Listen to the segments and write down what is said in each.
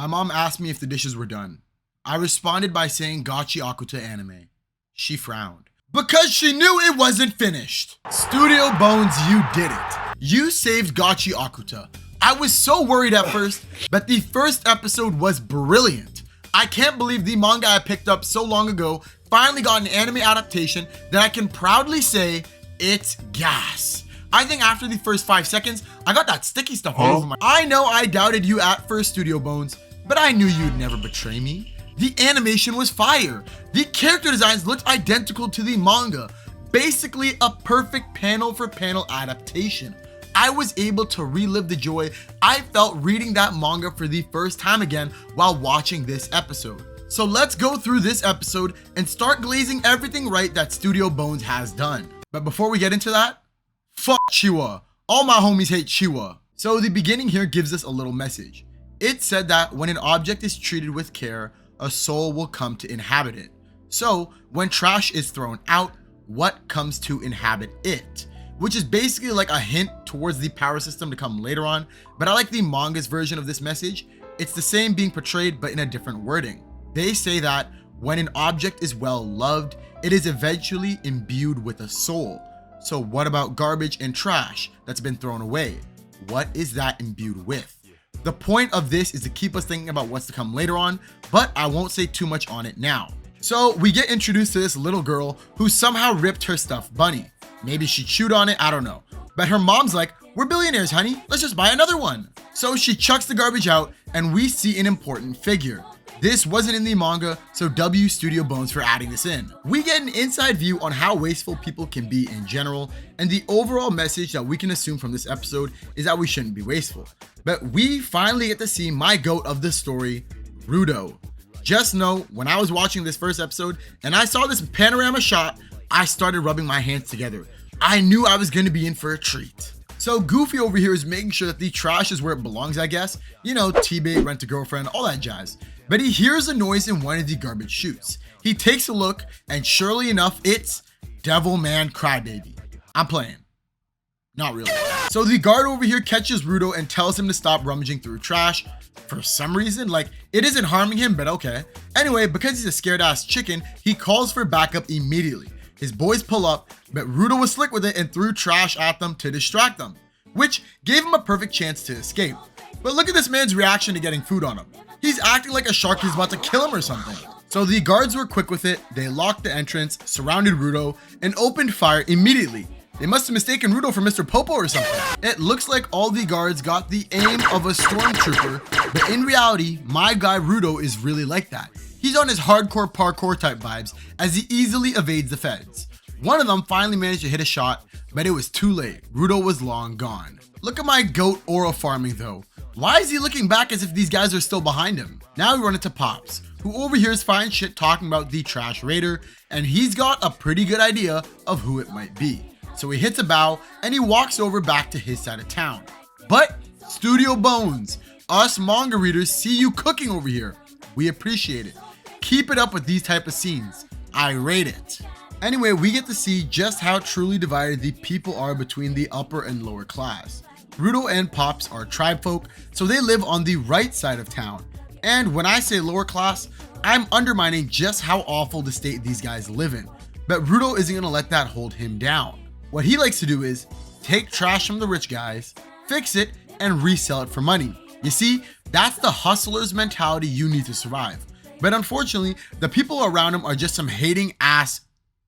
My mom asked me if the dishes were done. I responded by saying Gachiakuta anime. She frowned. Because she knew it wasn't finished. Studio Bones, you did it. You saved Gachiakuta. I was so worried at first, but the first episode was brilliant. I can't believe the manga I picked up so long ago finally got an anime adaptation that I can proudly say it's gas. I think after the first 5 seconds, I got that sticky stuff all over my... I know I doubted you at first, Studio Bones, but I knew you'd never betray me. The animation was fire. The character designs looked identical to the manga. Basically a perfect panel for panel adaptation. I was able to relive the joy I felt reading that manga for the first time again while watching this episode. So let's go through this episode and start glazing everything right that Studio Bones has done. But before we get into that, fuck CHIWA. All my homies hate CHIWA. So the beginning here gives us a little message. It said that when an object is treated with care, a soul will come to inhabit it. So when trash is thrown out, what comes to inhabit it? Which is basically like a hint towards the power system to come later on, but I like the manga's version of this message. It's the same being portrayed, but in a different wording. They say that when an object is well loved, it is eventually imbued with a soul. So what about garbage and trash that's been thrown away? What is that imbued with? The point of this is to keep us thinking about what's to come later on, but I won't say too much on it now. So we get introduced to this little girl who somehow ripped her stuffed bunny. Maybe she chewed on it, I don't know. But her mom's like, we're billionaires, honey, let's just buy another one. So she chucks the garbage out and we see an important figure. This wasn't in the manga, so W Studio Bones for adding this in. We get an inside view on how wasteful people can be in general, and the overall message that we can assume from this episode is that we shouldn't be wasteful. But we finally get to see my goat of the story, Rudo. Just know, when I was watching this first episode and I saw this panorama shot, I started rubbing my hands together. I knew I was going to be in for a treat. So Goofy over here is making sure that the trash is where it belongs, I guess. You know, T-bait, rent a girlfriend, all that jazz. But he hears a noise in one of the garbage chutes. He takes a look, and surely enough, it's Devilman Crybaby. I'm playing. Not really. So the guard over here catches Rudo and tells him to stop rummaging through trash. For some reason, like, it isn't harming him, but okay. Anyway, because he's a scared ass chicken, he calls for backup immediately. His boys pull up, but Rudo was slick with it and threw trash at them to distract them, which gave him a perfect chance to escape. But look at this man's reaction to getting food on him. He's acting like a shark who's about to kill him or something. So the guards were quick with it. They locked the entrance, surrounded Rudo, and opened fire immediately. They must have mistaken Rudo for Mr. Popo or something. It looks like all the guards got the aim of a stormtrooper, but in reality, my guy Rudo is really like that. He's on his hardcore parkour type vibes as he easily evades the feds. One of them finally managed to hit a shot, but it was too late. Rudo was long gone. Look at my goat aura farming though. Why is he looking back as if these guys are still behind him? Now we run into Pops, who overhears fine shit talking about the trash raider, and he's got a pretty good idea of who it might be. So he hits a bow and he walks over back to his side of town. But Studio Bones, us manga readers see you cooking over here. We appreciate it. Keep it up with these type of scenes. I rate it. Anyway, we get to see just how truly divided the people are between the upper and lower class. Rudo and Pops are tribe folk, so they live on the right side of town. And when I say lower class, I'm undermining just how awful the state these guys live in. But Rudo isn't gonna let that hold him down. What he likes to do is take trash from the rich guys, fix it, and resell it for money. You see, that's the hustler's mentality you need to survive. But unfortunately, the people around him are just some hating ass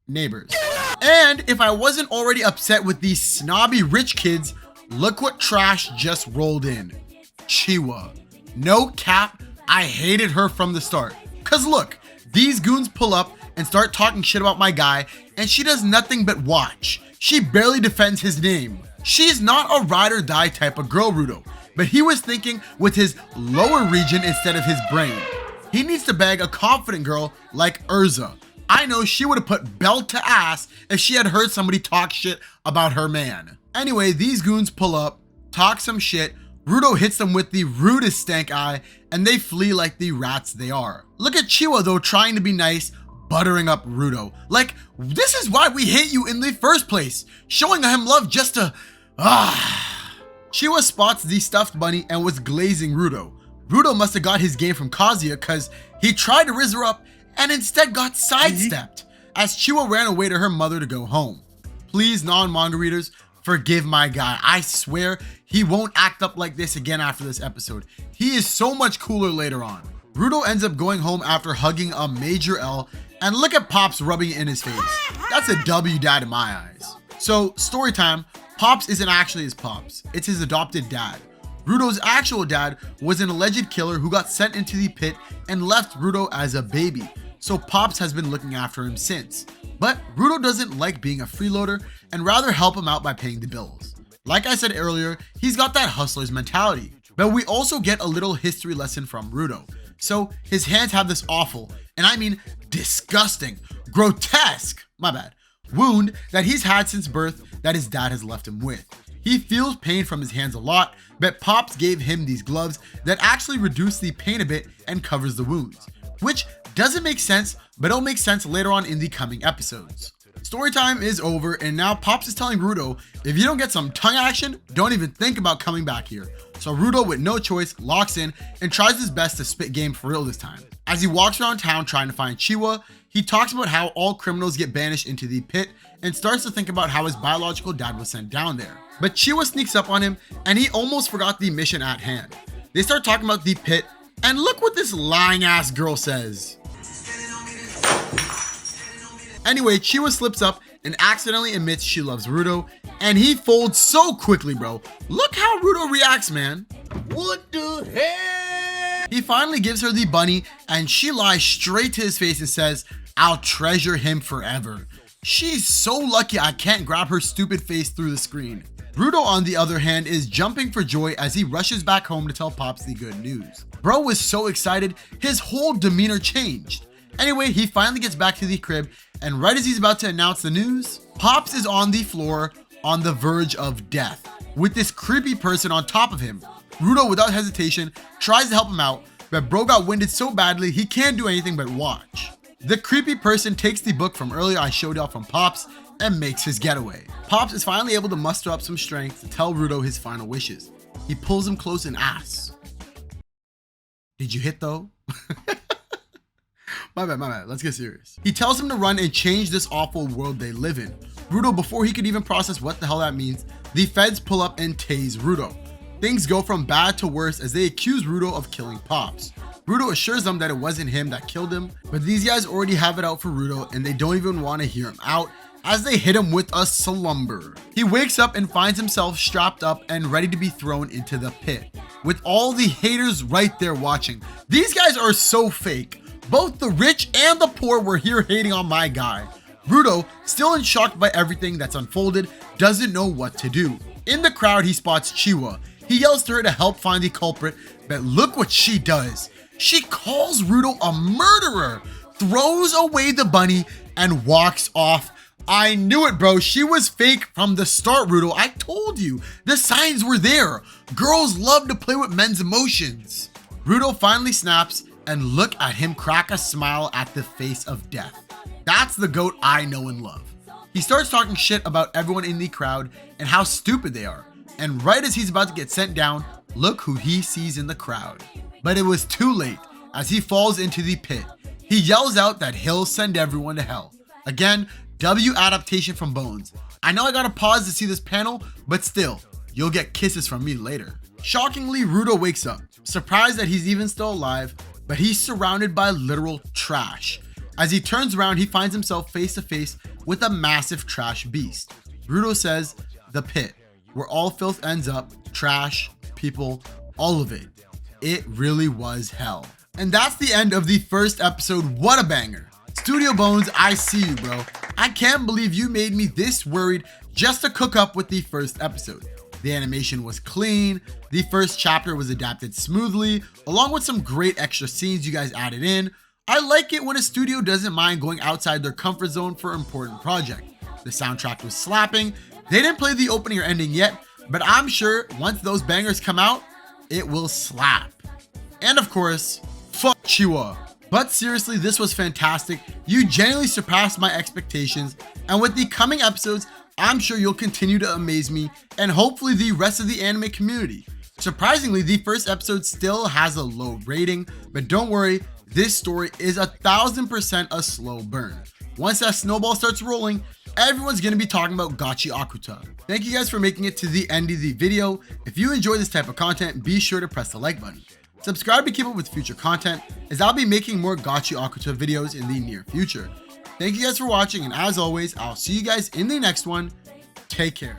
neighbors. And if I wasn't already upset with these snobby rich kids, look what trash just rolled in. CHIWA. No cap, I hated her from the start. Cause look, these goons pull up and start talking shit about my guy, and she does nothing but watch. She barely defends his name. She's not a ride or die type of girl, Rudo, but he was thinking with his lower region instead of his brain. He needs to bag a confident girl like Urza. I know she would have put belt to ass if she had heard somebody talk shit about her man. Anyway, these goons pull up, talk some shit, Rudo hits them with the rudest stank eye, and they flee like the rats they are. Look at CHIWA though, trying to be nice, buttering up Rudo. Like, this is why we hate you in the first place, showing him love just to, CHIWA spots the stuffed bunny and was glazing Rudo. Rudo must have got his game from Kazuya because he tried to rizz her up and instead got sidestepped as CHIWA ran away to her mother to go home. Please, non-manga readers, forgive my guy. I swear he won't act up like this again after this episode. He is so much cooler later on. Rudo ends up going home after hugging a major L, and look at Pops rubbing it in his face. That's a W dad in my eyes. So, story time, Pops isn't actually his Pops, it's his adopted dad. Rudo's actual dad was an alleged killer who got sent into the pit and left Rudo as a baby, so Pops has been looking after him since. But Rudo doesn't like being a freeloader and rather help him out by paying the bills. Like I said earlier, he's got that hustler's mentality. But we also get a little history lesson from Rudo. So his hands have this awful, and I mean disgusting, grotesque, wound that he's had since birth that his dad has left him with. He feels pain from his hands a lot, but Pops gave him these gloves that actually reduce the pain a bit and covers the wounds, which doesn't make sense, but it'll make sense later on in the coming episodes. Story time is over, and now Pops is telling Rudo, if you don't get some tongue action, don't even think about coming back here. So Rudo, with no choice, locks in and tries his best to spit game for real this time. As he walks around town trying to find CHIWA, he talks about how all criminals get banished into the pit and starts to think about how his biological dad was sent down there. But CHIWA sneaks up on him and he almost forgot the mission at hand. They start talking about the pit, and look what this lying ass girl says. Anyway, CHIWA slips up and accidentally admits she loves Rudo, and he folds so quickly, bro. Look how Rudo reacts, man. What the hell? He finally gives her the bunny, and she lies straight to his face and says, I'll treasure him forever. She's so lucky I can't grab her stupid face through the screen. Rudo, on the other hand, is jumping for joy as he rushes back home to tell Pops the good news. Bro was so excited, his whole demeanor changed. Anyway, he finally gets back to the crib, and right as he's about to announce the news, Pops is on the floor on the verge of death with this creepy person on top of him. Rudo, without hesitation, tries to help him out, but bro got winded so badly he can't do anything but watch. The creepy person takes the book from earlier I showed y'all from Pops and makes his getaway. Pops is finally able to muster up some strength to tell Rudo his final wishes. He pulls him close and asks, did you hit though? My bad, let's get serious. He tells him to run and change this awful world they live in. Rudo, before he could even process what the hell that means, the feds pull up and tase Rudo. Things go from bad to worse as they accuse Rudo of killing Pops. Rudo assures them that it wasn't him that killed him, but these guys already have it out for Rudo and they don't even want to hear him out as they hit him with a slumber. He wakes up and finds himself strapped up and ready to be thrown into the pit, with all the haters right there watching. These guys are so fake. Both the rich and the poor were here hating on my guy. Rudo, still in shock by everything that's unfolded, doesn't know what to do. In the crowd, he spots CHIWA. He yells to her to help find the culprit, but look what she does. She calls Rudo a murderer, throws away the bunny, and walks off. I knew it, bro. She was fake from the start, Rudo. I told you. The signs were there. Girls love to play with men's emotions. Rudo finally snaps, and look at him crack a smile at the face of death. That's the GOAT I know and love. He starts talking shit about everyone in the crowd and how stupid they are. And right as he's about to get sent down, look who he sees in the crowd. But it was too late as he falls into the pit. He yells out that he'll send everyone to hell. Again, W adaptation from Bones. I know I gotta pause to see this panel, but still, you'll get kisses from me later. Shockingly, Rudo wakes up, surprised that he's even still alive, but he's surrounded by literal trash. As he turns around, he finds himself face to face with a massive trash beast. Rudo says, the pit, where all filth ends up, trash, people, all of it. It really was hell. And that's the end of the first episode. What a banger. Studio Bones, I see you, bro. I can't believe you made me this worried just to cook up with the first episode. The animation was clean, the first chapter was adapted smoothly, along with some great extra scenes you guys added in. I like it when a studio doesn't mind going outside their comfort zone for an important project. The soundtrack was slapping. They didn't play the opening or ending yet, but I'm sure once those bangers come out, it will slap. And of course, fuck CHIWA. But seriously, this was fantastic. You genuinely surpassed my expectations, and with the coming episodes, I'm sure you'll continue to amaze me and hopefully the rest of the anime community. Surprisingly, the first episode still has a low rating, but don't worry, this story is 1000% a slow burn. Once that snowball starts rolling, everyone's going to be talking about Gachiakuta. Thank you guys for making it to the end of the video. If you enjoy this type of content, be sure to press the like button. Subscribe to keep up with future content, as I'll be making more Gachiakuta videos in the near future. Thank you guys for watching, and as always, I'll see you guys in the next one. Take care.